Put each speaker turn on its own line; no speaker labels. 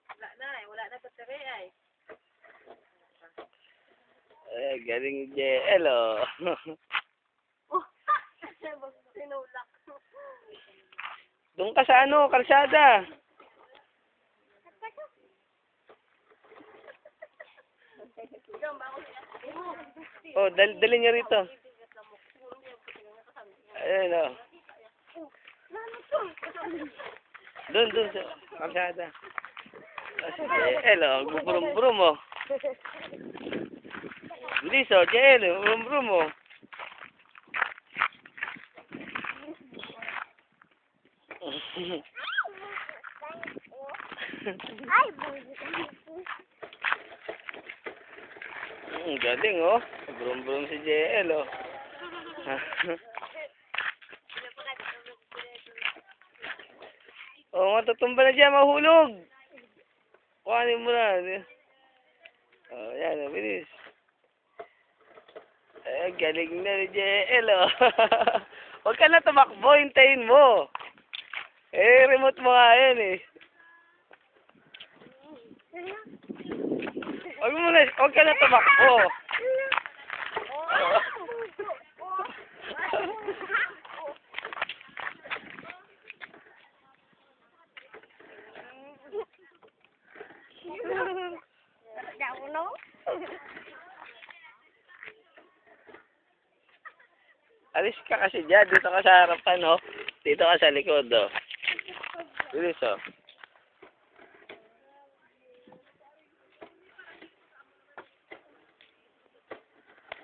Wala na eh. Wala na battery ay.
Eh, galing JL, oh.
Oh, sinulak.
Doon ka sa ano, kalsada. Oh, dali niyo rito. Ayun, oh. Doon sa kalsada. Ah, si JL, oh. Bubrum-brum, oh. Bilis, oh, JL, bubrum-brum, oh.
Ay,
Galing, oh. Brum-brum si JL, oh. Oh, matutumba na dyan, mahulog. Kuhanin mo na. Oh, yan, oh, bilis. Eh, galing na ni JL, oh. Huwag ka na tumakbo, hintayin mo. Eh, remote mo nga yan, eh. Huwag ka na tumakbo. Alis ka kasi dyan, dito ka sa harapan, oh. Dito ka sa likod, oh. Bilis, oh.